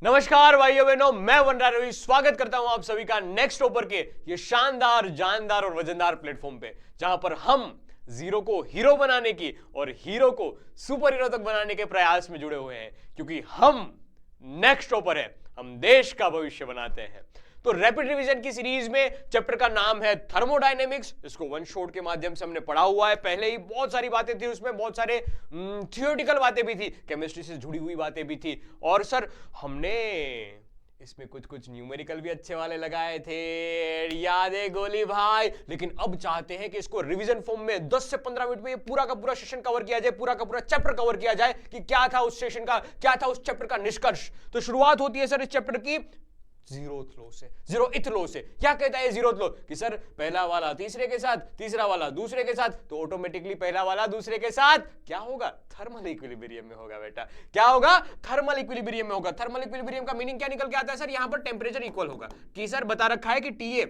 नमस्कार भाइयों बहनों, मैं वनरा रवि स्वागत करता हूं आप सभी का नेक्स्ट टॉपर के ये शानदार, जानदार और वजनदार प्लेटफॉर्म पे, जहां पर हम जीरो को हीरो बनाने की और हीरो को सुपर हीरो तक बनाने के प्रयास में जुड़े हुए हैं, क्योंकि हम नेक्स्ट टॉपर है, हम देश का भविष्य बनाते हैं। तो रैपिड रिवीजन की सीरीज में चैप्टर का नाम है थर्मोडायनेमिक्स। इसको वन शॉट के माध्यम से हमने पढ़ा हुआ है, पहले ही बहुत सारी बातें थी उसमें, बहुत सारे थियोरेटिकल बातें भी थी, केमिस्ट्री से जुड़ी हुई बातें भी थी, और सर हमने इसमें कुछ न्यूमेरिकल भी अच्छे वाले लगाए थे, याद है गोली भाई। लेकिन अब चाहते हैं कि इसको रिवीजन फॉर्म में 10 से 15 मिनट में ये पूरा का पूरा सेशन कवर किया जाए, पूरा का पूरा चैप्टर कवर किया जाए कि क्या था उस सेशन का, क्या था उस चैप्टर का निष्कर्ष। तो शुरुआत होती है सर इस चैप्टर की जीरोथ लॉ से, जीरोथ लॉ से। क्या कहता है जीरोथ लॉ कि सर पहला वाला तीसरे के साथ, तीसरा वाला दूसरे के साथ, तो ऑटोमेटिकली पहला वाला दूसरे के साथ क्या होगा? थर्मल इक्विलिब्रियम में होगा बेटा। क्या होगा? थर्मल इक्विलिब्रियम में होगा। थर्मल इक्विलिब्रियम का मीनिंग क्या निकल के आता है सर? यहां पर टेंपरेचर इक्वल होगा कि सर बता रखा है कि TA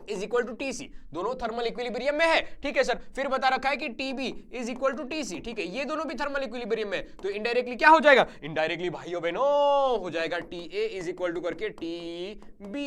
is equal to TC, दोनों थर्मल इक्विलिब्रियम में है, ठीक है सर। फिर बता रखा है कि TB is equal to TC, ठीक है, ये दोनों भी थर्मल इक्विलिब्रियम में, तो इनडायरेक्टली क्या हो जाएगा? इनडायरेक्टली भाइयों बहनों हो जाएगा TA इज इक्वल टू करके TB,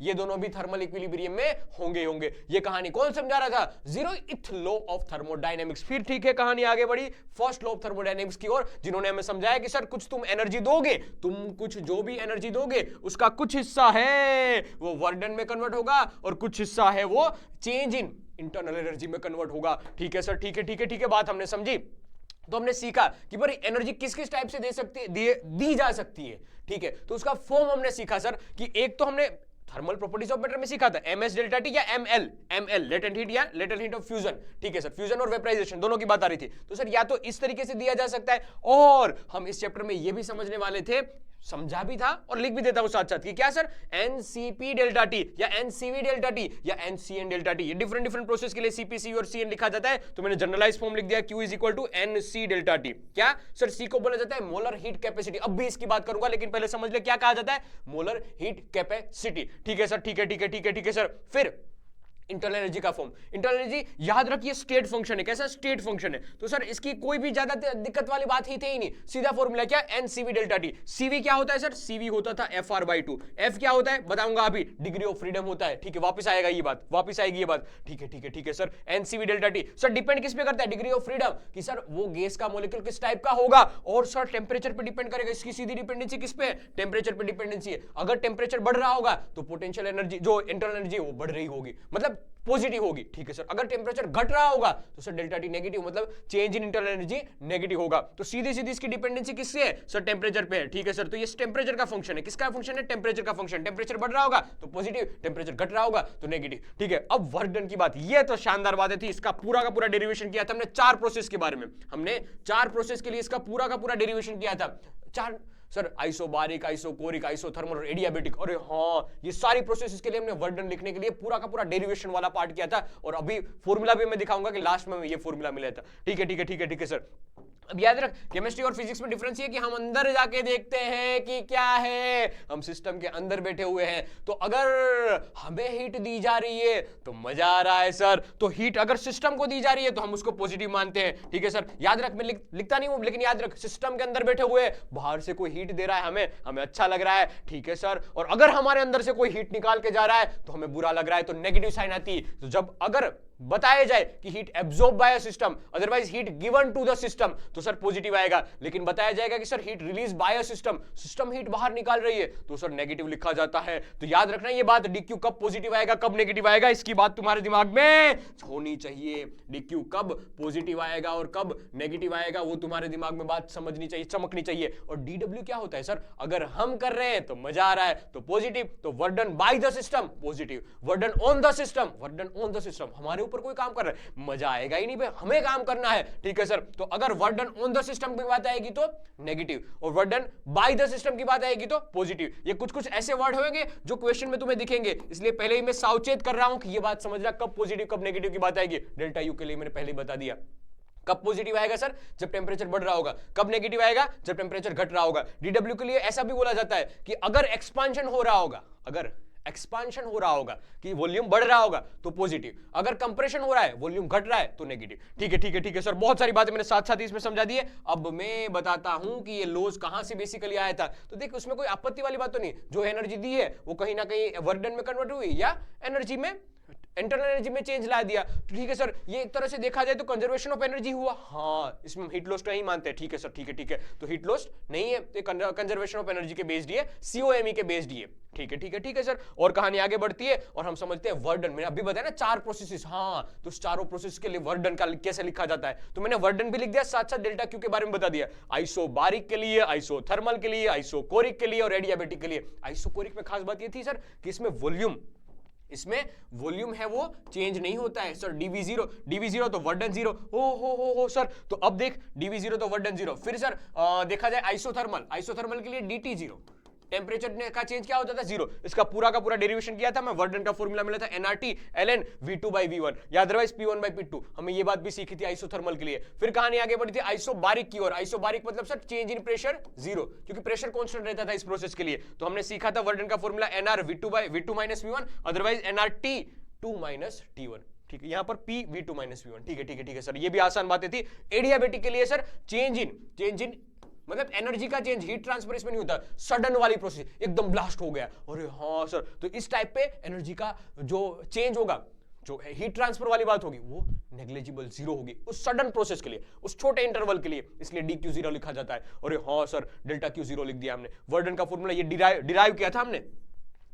ये दोनों भी थर्मल इक्विलिब्रियम में होंगे। ये कहानी कौन समझा रहा था? Zeroth law of thermodynamics. फिर ठीक है, कहानी आगे बढ़ी फर्स्ट लॉ ऑफ थर्मोडायनेमिक्स की ओर, जिन्होंने हमें समझाया कि सर कुछ तुम एनर्जी दोगे, तुम कुछ जो भी एनर्जी दोगे उसका कुछ हिस्सा है वो वर्क डन में कन्वर्ट होगा और कुछ हिस्सा है वो चेंज इन इंटरनल एनर्जी में कन्वर्ट होगा। ठीक है सर, ठीक है, बात हमने समझी। तो हमने सीखा कि भाई एनर्जी किस किस टाइप से दी जा सकती है, ठीक है। तो उसका फॉर्म हमने सीखा सर कि एक तो हमने थर्मल प्रॉपर्टीज ऑफ मैटर में सीखा था MS डेल्टा T या ML लेटेंट हीट या लेटेंट हीट ऑफ फ्यूजन, ठीक है सर, फ्यूजन और वेपराइजेशन दोनों की बात आ रही थी। तो सर या तो इस तरीके से दिया जा सकता है, और हम इस चैप्टर में ये भी समझने वाले थे, समझा भी था और लिख भी देता हूं साथ साथ कि क्या सर NCP डेल्टा T या NCV डेल्टा T या NCN डेल्टा T, ये डिफरेंट प्रोसेस के लिए CP, और CN लिखा जाता है। तो मैंने जनरलाइज फॉर्म लिख दिया Q is equal to NC delta T। क्या सर? C को बोला जाता है मोलर हीट कैपेसिटी। अब भी इसकी बात करूंगा, लेकिन पहले समझ ले क्या कहा जाता है, मोलर हीट कैपेसिटी। ठीक है सर, ठीक है सर। फिर इंटरनल एनर्जी का फॉर्म, इंटरनल एनर्जी याद रखिए स्टेट फंक्शन है। कैसा? स्टेट फंक्शन है। तो सर इसकी कोई भी ज्यादा दिक्कत वाली बात ही थी ही नहीं, सीधा फॉर्मूला क्या? NCV delta T। CV क्या होता है सर? CV होता था FR/2। F क्या होता है बताऊंगा अभी, डिग्री ऑफ फ्रीडम होता है, ठीक है, वापस आएगी ये बात, ठीक है sir. NCV delta T sir depend किस पे करता है? डिग्री ऑफ फ्रीडम, कि सर वो गैस का मॉलिक्यूल किस टाइप का होगा, और सर टेम्परेचर पे डिपेंड करेगा। इसकी सीधी डिपेंडेंसी किस पे है? टेम्परेचर पे डिपेंडेंसी है। अगर टेम्परेचर बढ़ रहा होगा तो पोटेंशियल एनर्जी जो इंटरनल एनर्जी वो बढ़ रही होगी, मतलब पॉजिटिव होगी, ठीक है सर। अगर टेम्परेचर घट रहा होगा तो सर डेल्टा T नेगेटिव, मतलब change in internal energy negative होगा। तो सीधी इसकी डिपेंडेंसी किससे है सर? टेम्परेचर पे है, ठीक है सर। तो ये टेम्परेचर का फंक्शन है। किसका फंक्शन है? टेम्परेचर का फंक्शन। टेम्परेचर बढ़ रहा होगा तो पॉजिटिव, टेम्परेचर घट रहा होगा तो नेगेटिव, ठीक है। अब वर्क डन की बात, ये तो शानदार बातें थी। इसका पूरा का पूरा डेरिवेशन किया था हमने 4 प्रोसेस के बारे में, हमने 4 प्रोसेस के लिए इसका पूरा का पूरा डेरिवेशन किया था। 4 सर, आइसोबारिक, आइसोकोरिक, आइसोथर्मल और एडियाबेटिक। अरे हाँ, ये सारी प्रोसेस के लिए हमने वर्क डन लिखने के लिए पूरा का पूरा डेरिवेशन वाला पार्ट किया था, और अभी फॉर्मूला भी मैं दिखाऊंगा कि लास्ट में ये फॉर्मूला मिला था। ठीक है सर। अब याद रख, केमिस्ट्री और फिजिक्स में डिफरेंस ये कि हम अंदर जाके देखते हैं कि क्या है, हम सिस्टम के अंदर बैठे हुए हैं। तो अगर हमें हीट दी जा रही है तो मजा आ रहा है सर, तो हीट अगर सिस्टम को दी जा रही है तो हम उसको पॉजिटिव मानते हैं, ठीक है सर। याद रख, मैं लिखता नहीं हूं, लेकिन याद रख, सिस्टम के अंदर बैठे हुए, बाहर से कोई हीट दे रहा है हमें अच्छा लग रहा है, ठीक है सर। और अगर हमारे अंदर से कोई हीट निकाल के जा रहा है तो हमें बुरा लग रहा है, तो नेगेटिव साइन आती है। तो जब अगर बताया जाए कि heat absorb by system, otherwise heat given to the system, तो सर पॉजिटिव आएगा। लेकिन बताया जाएगा कि sir heat release by system, system heat बाहर निकाल रही है, तो सर नेगेटिव लिखा जाता है। तो याद रखना ये बात, DQ कब पॉजिटिव आएगा, कब नेगेटिव आएगा, इसकी बात तुम्हारे दिमाग में होनी चाहिए। DQ कब पॉजिटिव आएगा और कब नेगेटिव आएगा, वो तुम्हारे दिमाग में बात समझनी चाहिए, चमकनी चाहिए। और DW क्या होता है सर? अगर हम कर रहे हैं तो मजा आ रहा है तो पॉजिटिव, तो work done by the system positive, work done on the system, work done on the system, हमारे ऊपर कोई काम कर रहा है, मजा आएगा ही नहीं भाई, हमें काम करना है, ठीक है सर। तो अगर work done on the system की बात आएगी तो नेगेटिव, और work done by the system की बात आएगी तो पॉजिटिव। ये कुछ ऐसे वर्ड होंगे जो क्वेश्चन में तुम्हें दिखेंगे, इसलिए पहले ही मैं सावचेत कर रहा हूं कि ये बात समझना कब पॉजिटिव कब नेगेटिव की बात आएगी। डेल्टा यू के लिए मैंने पहले ही बता दिया। कब पॉजिटिव आएगा सर? जब टेम्परेचर बढ़ रहा होगा। कब नेगेटिव आएगा? जब टेम्परेचर घट रहा होगा। DW के लिए ऐसा भी बोला जाता है कि अगर एक्सपांशन हो रहा होगा, अगर एक्सपांशन हो रहा होगा, कि वॉल्यूम बढ़ रहा होगा तो पॉजिटिव, अगर कंप्रेशन हो रहा है, वॉल्यूम घट रहा है तो नेगेटिव। ठीक है ठीक है ठीक है सर, बहुत सारी बातें मैंने साथ साथ ही इसमें समझा दी है। अब मैं बताता हूं कि ये लॉज कहां से बेसिकली आया था। तो देख उसमें कोई आपत्ति वाली बात तो नहीं, जो एनर्जी दी है वो कहीं ना कहीं वर्क डन में कन्वर्ट हुई या एनर्जी में, इंटरनल एनर्जी में चेंज ला दिया। तो ठीक है सर, ये एक तरह से देखा जाए तो कंजर्वेशन ऑफ एनर्जी हुआ। हाँ, इसमें हीट लॉस नहीं मानते। ठीक है सर, ठीक है ठीक है, तो हीट लॉस नहीं है, तो कंजर्वेशन ऑफ एनर्जी के बेस्ड है, सीओएमई के बेस्ड है। ठीक है ठीक है ठीक है सर, और कहानी आगे बढ़ती है और हम समझते हैं वर्क डन। मैंने अभी बताया ना 4 प्रोसेसेस, हाँ, तो चारों प्रोसेस के लिए वर्क डन का कैसे लिखा जाता है, तो मैंने वर्क डन भी लिख दिया, साथ साथ डेल्टा क्यू के बारे में बता दिया। आइसोबारिक के लिए, आइसोथर्मल के लिए, आइसोकोरिक के लिए और एडियाबेटिक के लिए। आइसोकोरिक में खास बात ये थी सर कि इसमें वॉल्यूम है वो चेंज नहीं होता है सर। dv0 तो वर्क डन 0। हो सर, तो अब देख dv0 तो वर्क डन 0। फिर सर देखा जाए आइसोथर्मल के लिए dt0, टेम्परेचर का चेंज क्या होता था 0। इसका पूरा का पूरा डेरिवेशन किया था मैं, वर्क डन का फॉर्मूला मिला था nRT ln v2/v1 या अदरवाइज p1/p2। हमें ये बात भी सीखी थी आइसोथर्मल के लिए। फिर कहानी आगे बढ़ी थी आइसोबारिक की ओर। आइसोबारिक मतलब सर चेंज इन प्रेशर 0, क्योंकि प्रेशर कांस्टेंट रहता था इस प्रोसेस के लिए। तो हमने सीखा था वर्क डन का formula nR v2/v1 otherwise nRT 2 - T1। ठीक है, यहां पर p v2 - v1। ठीक है ठीक है ठीक है सर, ये भी आसान बातें थी। एडियाबेटिक के लिए सर चेंज इन मतलब एनर्जी का चेंज, हीट ट्रांसफर इसमें नहीं होता, सडन वाली प्रोसेस, एकदम ब्लास्ट हो गया। अरे हाँ सर, तो इस टाइप पे एनर्जी का जो चेंज होगा, जो हीट ट्रांसफर वाली बात होगी, वो नेग्लिजिबल 0 होगी उस सडन प्रोसेस के लिए, उस छोटे इंटरवल के लिए, इसलिए dq0 लिखा जाता है। अरे हाँ सर, डेल्टा q0 लिख दिया हमने। वर्क डन का फॉर्मूला ये डिराइव किया था हमने।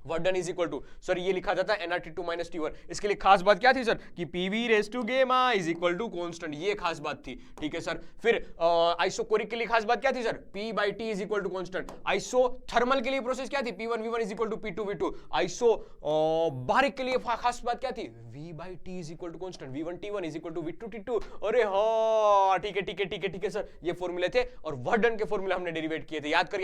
Work done is equal to sir ये लिखा जाता है nRT 2 - T1। इसके लिए खास बात क्या थी सर कि PV raise to gamma is equal to constant, ये खास बात थी। ठीक है सर, फिर आइसोकोरिक के लिए खास बात क्या थी sir, P/T is equal to constant. Isothermal के लिए प्रोसेस क्या थी, P1V1 is equal to P2V2। Isobaric के लिए खास बात क्या थी, V/T is equal to constant, V1T1 is equal to V2T2। अरे हाँ ठीक है ठीक है ठीक है ठीक है सर, ये फॉर्मूले थे और वर्क डन के फॉर्मूला हमने डेरिवेट किए थे। याद कर,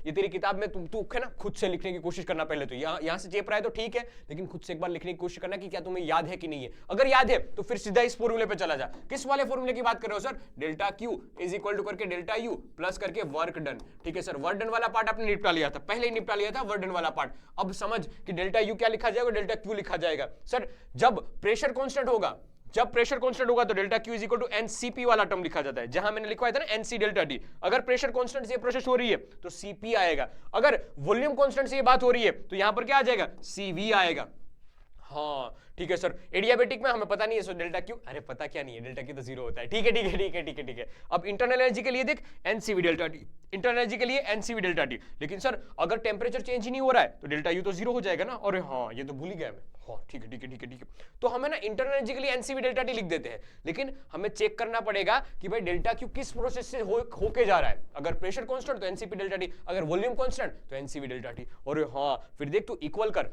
ये तेरी किताब में तू है ना, खुद से लिखने की कोशिश करना। पहले तो यहां से चेप रहा है तो ठीक है, लेकिन खुद से एक बार लिखने की कोशिश करना कि क्या तुम्हें याद है कि नहीं है। अगर याद है तो फिर सीधा इस फॉर्मूले पे चला जा। किस वाले फॉर्मूले की बात कर रहे हो sir, delta Q is equal to करके डेल्टा यू प्लस करके वर्क डन। ठीक है सर, वर्क डन वाला पार्ट आपने निपटा लिया था, पहले ही निपटा लिया था वर्क डन वाला पार्ट। अब समझ कि डेल्टा यू क्या लिखा जाएगा, डेल्टा क्यू लिखा जाएगा। सर जब प्रेशर कांस्टेंट होगा तो delta Q is equal to NCP वाला टर्म लिखा जाता है, जहां मैंने लिखवाया था ना एनसी डेल्टा टी। अगर प्रेशर कांस्टेंट से प्रोसेस हो रही है तो सीपी आएगा, अगर वॉल्यूम कांस्टेंट से ये बात हो रही है तो यहां पर क्या आ जाएगा, सीवी आएगा। हाँ ठीक है सर, एडियाबेटिक में हमें पता नहीं है सो डेल्टा क्यू, अरे पता क्या नहीं है, डेल्टा क्यू तो 0 होता है। ठीक है ठीक है ठीक है ठीक है ठीक है। अब इंटरनल एनर्जी के लिए देख NCV delta T, internal energy के लिए एनसीवी डेल्टा टी। लेकिन सर अगर टेम्परेचर चेंज ही नहीं हो रहा है तो डेल्टा यू तो 0 हो जाएगा ना। अरे हाँ, ये तो भूल ही गया मैं। हाँ ठीक है ठीक है ठीक है ठीक है, तो हमें ना इंटरनल एनर्जी के लिए एनसीवी डेल्टा टी लिख देते हैं, लेकिन हमें चेक करना पड़ेगा कि भाई डेल्टा क्यू किस प्रोसेस से होके जा रहा है। अगर प्रेशर कांस्टेंट तो एनसीपी डेल्टा टी, अगर वॉल्यूम कांस्टेंट तो एनसीवी डेल्टा टी। अरे हाँ, फिर देख तू इक्वल कर,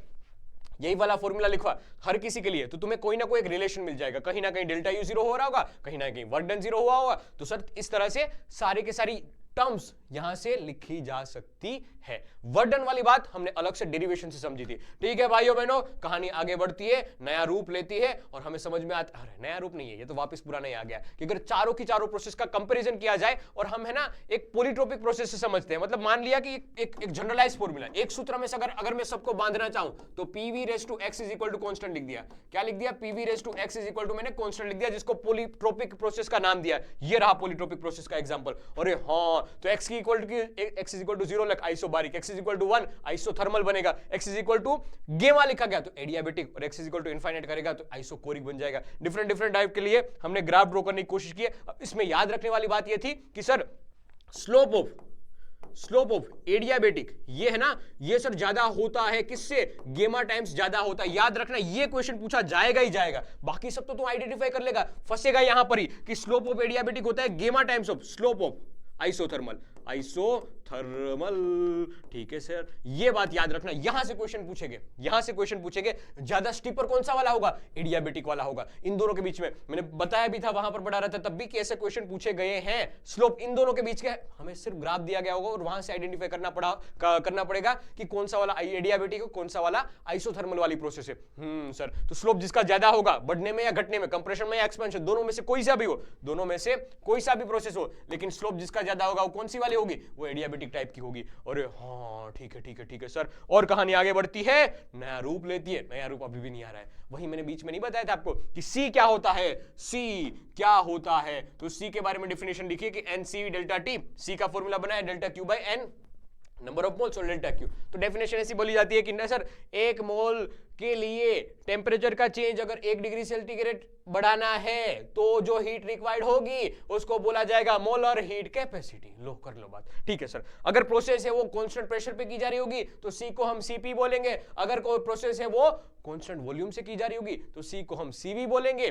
यही वाला फॉर्मूला लिखवा हर किसी के लिए, तो तुम्हें कोई ना कोई एक रिलेशन मिल जाएगा। कहीं ना कहीं डेल्टा यू 0 हो रहा होगा, कहीं ना कहीं वर्क डन 0 हुआ होगा। तो सर इस तरह से सारे के सारी टर्म्स यहां से लिखी जा सकती है। वर्क डन वाली बात हमने अलग से डेरिवेशन से समझी थी। ठीक है भाइयों बहनों, कहानी आगे बढ़ती है, नया रूप लेती है और हमें समझ में आता है, नया रूप नहीं है ये तो वापस पुराना ही आ गया, कि अगर चारों की चारों प्रोसेस का कंपैरिजन किया जाए और हम है ना एक पॉलीट्रोपिक प्रोसेस से समझते हैं। मतलब मान लिया कि एक जनरलाइज फॉर्मूला, एक सूत्र में से अगर मैं सबको बांधना चाहूं तो PV raise to x is equal to constant लिख दिया। क्या लिख दिया, PV raise to x is equal to मैंने कांस्टेंट लिख दिया, जिसको पॉलीट्रोपिक प्रोसेस का नाम दिया। ये रहा पॉलीट्रोपिक प्रोसेस का एग्जांपल। अरे हाँ, तो x की equal to x is equal to 0 लग isobaric, x is equal to 1 isothermal बनेगा, x is equal to gamma लिखा गया तो एडियाबेटिक, और x is equal to infinite करेगा तो आइसोकोरिक बन जाएगा। डिफरेंट टाइप के लिए हमने ग्राफ ड्रॉ करने की कोशिश की है। इसमें याद रखने वाली बात यह थी कि सर स्लोप ऑफ एडियाबेटिक ये है ना, ये सर ज्यादा होता है किससे, गेमा टाइम्स ज्यादा होता है। याद रखना, ये क्वेश्चन पूछा जाएगा ही जाएगा, बाकी सब तो तू आइडेंटिफाई कर लेगा, फंसेगा यहां पर ही कि स्लोप ऑफ एडियाबेटिक होता है गेमा times of slope of isothermal. ठीक है सर, ये बात याद रखना, यहां से क्वेश्चन पूछेंगे। ज्यादा स्टीपर कौन सा वाला होगा, एडियाबेटिक वाला होगा। इन दोनों के बीच में मैंने बताया भी था, वहां पर पढ़ा रहा था तब भी कि ऐसे क्वेश्चन पूछे गए हैं। स्लोप इन दोनों के बीच का हमें सिर्फ ग्राफ दिया गया होगा और वहां से आइडेंटिफाई करना पड़ेगा कि कौन सा वाला एडियाबेटिक है, कौन सा वाला आइसोथर्मल वाली प्रोसेस है। सर, तो स्लोप जिसका ज्यादा होगा, बढ़ने में या घटने में, कंप्रेशन में या एक्सपेंशन, दोनों में से कोई सा भी प्रोसेस हो, लेकिन स्लोप जिसका ज्यादा होगा वो कौन सी वाली होगी, वो एडियाबेटिक एडियाबेटिक टाइप की होगी। अरे हाँ ठीक है ठीक है ठीक है सर। और कहानी आगे बढ़ती है, नया रूप लेती है। नया रूप अभी भी नहीं आ रहा है, वही मैंने बीच में नहीं बताया था आपको कि सी क्या होता है, सी क्या होता है। तो सी के बारे में डेफिनेशन लिखिए कि NC डेल्टा टी, सी का फॉर्मूला बना है delta Q by N, number of moles और डेल्टा क्यू। तो डेफिनेशन ऐसी बोली जाती है कि ना सर, एक मोल के लिए टेम्परेचर का चेंज अगर 1 डिग्री सेंटीग्रेड बढ़ाना है तो जो हीट रिक्वायर्ड होगी उसको बोला जाएगा मोलर हीट कैपेसिटी। लो कर लो बात, ठीक है सर। अगर प्रोसेस है वो कांस्टेंट प्रेशर पे की जा रही होगी तो सी को हम सीपी बोलेंगे। अगर कोई प्रोसेस है वो कांस्टेंट वॉल्यूम से की जा रही होगी तो सी को हम सीवी बोलेंगे।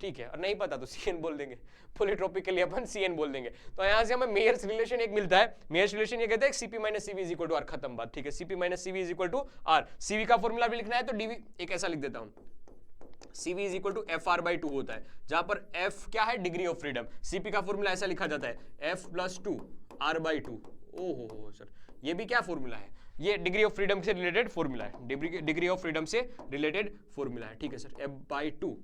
ठीक है, और नहीं पता तो सीएन बोल देंगे। पॉलीट्रोपिक के लिए अपन सीएन बोल देंगे। तो यहां से हमें मेयर्स रिलेशन एक मिलता है। मेयर्स रिलेशन ये कहते हैं CP minus CV is equal to R, खत्म बात, ठीक है। CP minus CV is equal to R. CV का फॉर्मूला भी लिखना है तो डीवी एक ऐसा लिख देता हूं, CV is equal to F R by 2 होता है, जहां पर F क्या है, डिग्री ऑफ फ्रीडम। CP का फॉर्मूला ऐसा लिखा जाता है F प्लस 2 R बाई 2। ओहो सर, ये भी क्या फॉर्मूला है, ये डिग्री ऑफ फ्रीडम से रिलेटेड फॉर्मूला है, डिग्री ऑफ फ्रीडम से रिलेटेड फॉर्मूला है, ठीक है sir. F by 2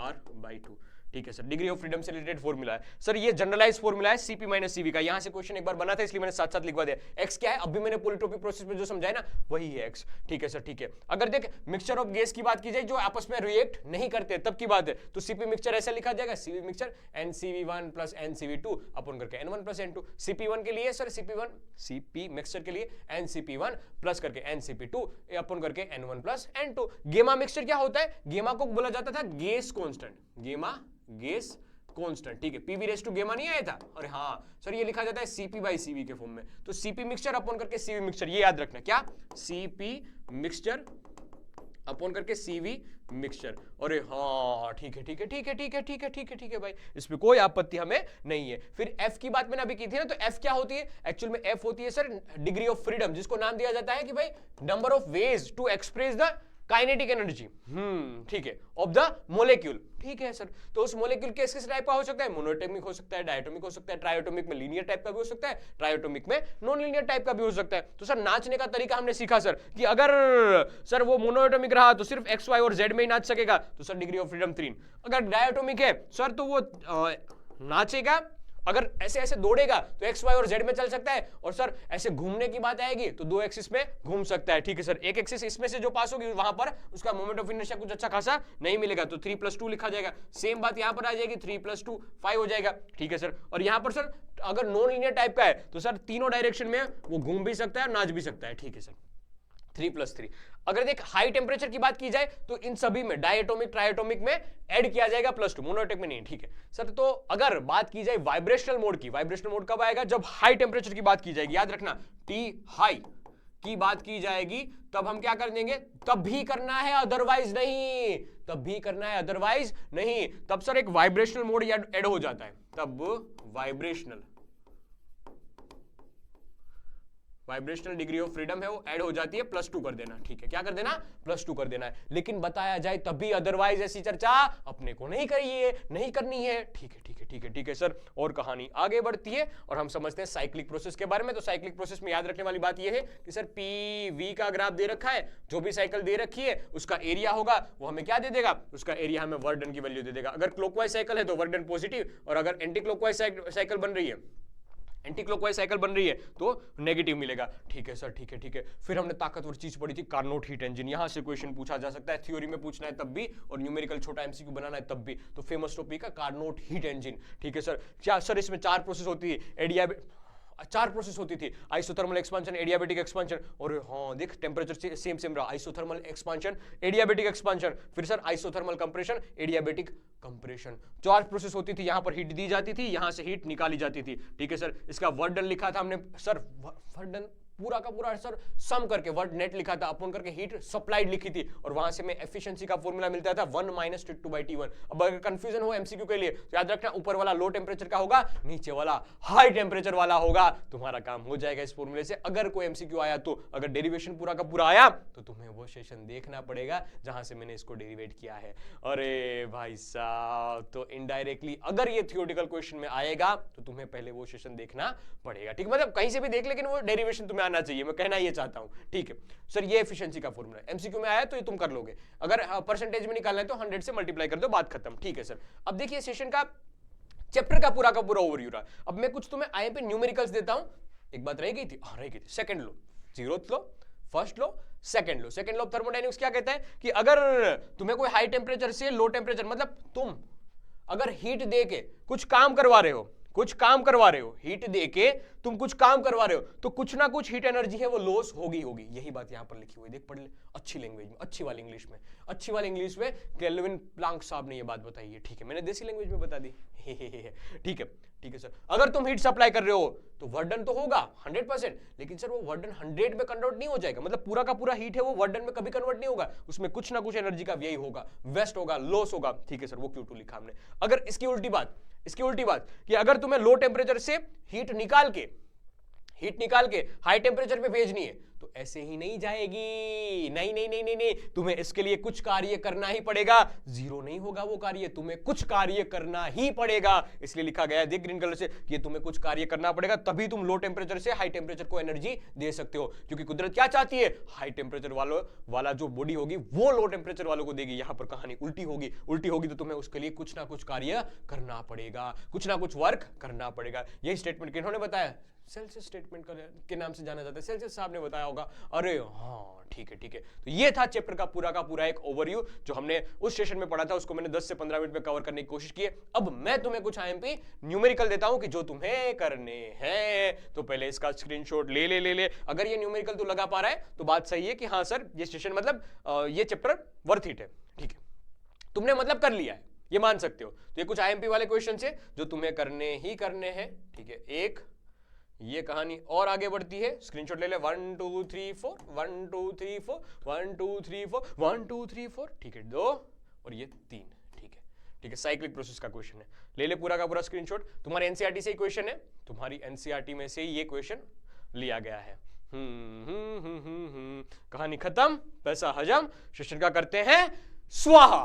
R by 2, ठीक है सर। डिग्री ऑफ फ्रीडम से रिलेटेड फॉर्मूला है सर। ये जनरलाइज फॉर्मूला है सीपी माइनस सीवी का। यहां से क्वेश्चन एक बार बना था इसलिए मैंने साथ साथ लिखवा दिया। एक्स क्या है, अभी मैंने पॉलीट्रोपिक प्रोसेस में जो समझाया ना वही है एक्स, ठीक है सर, ठीक है। अगर देख मिक्सचर ऑफ गैस की बात की जाए जो आपस में रिएक्ट नहीं करते तब की बात है, तो सीपी मिक्सचर ऐसा लिखा जाएगा, CV mixture NCV1 plus NCV2 अपन करके N1 प्लस N2। CP1 के लिए सर CP मिक्सचर के लिए NCP1 प्लस करके NCP2 अपन करके N1 प्लस N2। गेमा मिक्सचर क्या होता है, गेमा को बोला जाता था गैस कांस्टेंट, गेमा गैस कांस्टेंट, ठीक है। पीवी रेस टू गेमा नहीं आया था, अरे हाँ सर, ये लिखा जाता है सीपी बाई सीवी के फॉर्म में। तो सीपी मिक्सचर अपन करके सीवी मिक्सचर, ये याद रखना, क्या सीपी मिक्सचर अपन करके सीवी मिक्सचर। अरे हाँ ठीक है ठीक है ठीक है ठीक है ठीक है ठीक है ठीक है भाई, इसमें कोई आपत्ति हमें नहीं है। फिर एफ की बात मैंने अभी की थी ना, तो एफ क्या होती है, एक्चुअल में एफ होती है सर डिग्री ऑफ फ्रीडम, जिसको नाम दिया जाता है कि भाई number of ways to express the kinetic energy, ठीक है, ऑफ द मोलेक्यूल, ठीक है सर। तो उस मोलेक्यूल किस टाइप का हो सकता है, मोनोएटॉमिक हो सकता है, डायटोमिक हो सकता है, ट्राइएटॉमिक में लीनियर टाइप का भी हो सकता है, ट्राइएटॉमिक में नॉन लीनियर टाइप का भी हो सकता है। तो सर नाचने का तरीका हमने सीखा सर कि अगर सर वो मोनोएटॉमिक रहा तो सिर्फ एक्स वाई और जेड में ही नाच सकेगा, तो सर डिग्री ऑफ फ्रीडम 3। अगर डायटोमिक है सर तो वो नाचेगा, अगर ऐसे ऐसे दौड़ेगा तो एक्स वाई और जेड में चल सकता है, और सर ऐसे घूमने की बात आएगी तो 2 एक्सिस में घूम सकता है, ठीक है सर। एक एक्सिस इसमें से जो पास होगी वहां पर उसका मोमेंट ऑफ इनर्शिया कुछ अच्छा खासा नहीं मिलेगा, तो 3 + 2 लिखा जाएगा। सेम बात यहां पर आ जाएगी, 3 + 2 5 हो जाएगा, ठीक है सर। और यहां पर सर अगर नॉन लीनियर टाइप का है तो सर तीनों डायरेक्शन में वो घूम भी सकता है और नाच भी सकता है, ठीक है सर। 3 + 3। अगर देख हाई टेम्परेचर की बात की जाए तो इन सभी में डायटोमिक ट्राइएटोमिक में ऐड किया जाएगा +2, मोनोएटॉमिक में नहीं, ठीक है सर। तो अगर बात की जाए वाइब्रेशनल मोड की, वाइब्रेशनल मोड कब आएगा, जब हाई टेम्परेचर की बात की जाएगी, याद रखना टी हाई की बात की जाएगी तब हम क्या कर देंगे, तब भी करना है अदरवाइज नहीं, तब भी करना है अदरवाइज नहीं। तब सर एक वाइब्रेशनल मोड ऐड हो जाता है, तब वाइब्रेशनल डिग्री ऑफ फ्रीडम है वो ऐड हो जाती है, +2 कर देना, ठीक है। क्या कर देना, +2 कर देना है। लेकिन बताया जाए तब भी, अदरवाइज ऐसी चर्चा अपने को नहीं करिए, नहीं करनी है, ठीक है ठीक है ठीक है ठीक है सर। और कहानी आगे बढ़ती है और हम समझते हैं साइक्लिक प्रोसेस के बारे में। तो साइक्लिक प्रोसेस में याद रखने वाली बात यह है कि सर PV का ग्राफ दे रखा है, जो भी साइकिल दे रखी है उसका एरिया होगा वो हमें क्या दे देगा, उसका एरिया हमें वर्क डन की वैल्यू दे देगा। अगर क्लॉकवाइज साइकिल है तो वर्क डन पॉजिटिव, और अगर एंटी क्लॉकवाइज साइकिल बन रही है, एंटी क्लॉकवाइज साइकिल बन रही है तो नेगेटिव मिलेगा, ठीक है सर, ठीक है ठीक है। फिर हमने ताकतवर चीज पढ़ी थी, कार्नोट हीट इंजन। यहां से क्वेश्चन पूछा जा सकता है, थ्योरी में पूछना है तब भी और न्यूमेरिकल छोटा एमसीक्यू बनाना है तब भी। तो फेमस टॉपिक है कार्नोट हीट इंजन, ठीक है सर। क्या सर इसमें 4 प्रोसेस होती है, 4 प्रोसेस होती थी, आइसोथर्मल एक्सपांशन, एडियाबेटिक एक्सपांशन, और हाँ देख टेम्परेचर सेम रहा, आइसोथर्मल एक्सपांशन, एडियाबेटिक एक्सपांशन, फिर sir isothermal compression, adiabatic compression. 4 process होती थी, यहां पर हीट दी जाती थी, यहां से हीट निकाली जाती थी, ठीक है सर। इसका वर्क डन लिखा था हमने सर, वर्क डन पूरा का पूरा सर सम करके वर्क नेट लिखा था, अपन करके हीट सप्लाइड लिखी थी, और वहां से में एफिशिएंसी का फॉर्मूला मिलता था 1 - T2/T1। अब अगर कंफ्यूजन हो एमसीक्यू के लिए तो याद रखना, ऊपर वाला लो टेम्परेचर का होगा, नीचे वाला हाई टेम्परेचर वाला होगा, तुम्हारा काम हो जाएगा इस फॉर्मूले से। अगर कोई एमसीक्यू आया तो, अगर डेरिवेशन पूरा का पूरा आया तो तुम्हें वो सेशन देखना पड़ेगा जहां से मैंने इसको डेरिवेट किया है। अरे भाई साहब, तो इनडायरेक्टली अगर ये थियोरेटिकल क्वेश्चन में आएगा तो तुम्हें पहले वो सेशन देखना पड़ेगा, ठीक, मतलब कहीं से भी देख, लेकिन वो डेरिवेशन तुम्हें आना चाहिए, मैं कहना ये चाहता हूं, ठीक है सर। ये एफिशिएंसी का फॉर्मूला है, एमसीक्यू में आया तो ये तुम कर लोगे, अगर परसेंटेज में निकालना है तो 100 से मल्टीप्लाई कर दो, बात खत्म, ठीक है सर। अब देखिए सेशन का चैप्टर का पूरा ओवरव्यू रहा। अब मैं कुछ तुम्हें आए पे न्यूमेरिकल्स देता हूं, एक बात रह गई थी, हाँ रह गई थी, second law, zeroth law, first law, second law. Second law of thermodynamics क्या कहता है कि अगर तुम्हें कोई हाई टेम्परेचर से लो टेम्परेचर, मतलब तुम अगर हीट दे के कुछ काम करवा रहे हो, हीट दे के तुम कुछ काम करवा रहे हो, तो कुछ ना कुछ हीट एनर्जी है वो लॉस होगी। यही बात यहां पर लिखी हुई, देख पढ़ ले अच्छी लैंग्वेज में, अच्छी वाली इंग्लिश में केल्विन प्लांक साहब ने ये बात बताई है। ठीक है, मैंने देसी लैंग्वेज में बता दी। ठीक है सर, अगर तुम हीट सप्लाई कर रहे हो तो वर्डन तो होगा 100%, लेकिन सर वो वर्डन 100 में कन्वर्ट नहीं हो जाएगा, मतलब पूरा का पूरा हीट है वो वर्डन में कभी कन्वर्ट नहीं होगा, उसमें कुछ ना कुछ एनर्जी का व्यय होगा, वेस्ट होगा, लॉस होगा। ठीक है सर, वो Q2 लिखा हमने। अगर इसकी उल्टी बात कि अगर तुम्हें लो टेम्परेचर से हीट निकाल के हाई टेम्परेचर पे भेजनी है तो ऐसे ही नहीं जाएगी, नहीं, तुम्हें इसके लिए कुछ कार्य करना ही पड़ेगा, जीरो नहीं होगा वो कार्य, तुम्हें कुछ कार्य करना ही पड़ेगा। इसलिए लिखा गया है देख ग्रीन कलर से कि तुम्हें कुछ कार्य करना पड़ेगा, तभी तुम लो टेम्परेचर से हाई टेम्परेचर को एनर्जी दे सकते हो, क्योंकि कुदरत क्या चाहती है, हाई टेम्परेचर वाला जो बॉडी होगी वो लो टेम्परेचर वालों को देगी। यहां पर कहानी उल्टी होगी तो तुम्हें उसके लिए कुछ ना कुछ कार्य करना पड़ेगा, कुछ ना कुछ वर्क करना पड़ेगा। यही स्टेटमेंट किन्होंने बताया, सेल्सियस स्टेटमेंट के नाम से जाना जाता है, सेल्सियस साहब ने बताया होगा। अरे हाँ ठीक है। तो ये था चैप्टर का पूरा एक ओवरव्यू जो हमने उस सेशन में पढ़ा था, उसको मैंने 10 से 15 मिनट में कवर करने की कोशिश की है। अब मैं तुम्हें कुछ आईएमपी न्यूमेरिकल देता हूं कि जो तुम्हें करने हैं, तो पहले इसका स्क्रीनशॉट ले। अगर ये न्यूमेरिकल तो लगा पा रहा है तो बात सही है कि हाँ सर ये सेशन मतलब ये चैप्टर वर्थ इट है। ठीक है, तुमने मतलब कर लिया है, ये मान सकते हो। तो ये कुछ आईएमपी वाले क्वेश्चन है जो तुम्हें करने ही करने हैं। ठीक है, एक ये कहानी और आगे बढ़ती है, स्क्रीनशॉट ले ले, 1 2 3 4 1 2 3 4 1 2 3 4 1 2 3 4। ठीक है, 2 और ये 3। ठीक है, साइक्लिक प्रोसेस का क्वेश्चन है, ले ले पूरा का पूरा स्क्रीनशॉट। तुम्हारे एनसीईआरटी से ही क्वेश्चन है, तुम्हारी एनसीईआरटी में से ये क्वेश्चन लिया गया है। कहानी खत्म, पैसा हजम, सेशन का करते हैं स्वाहा।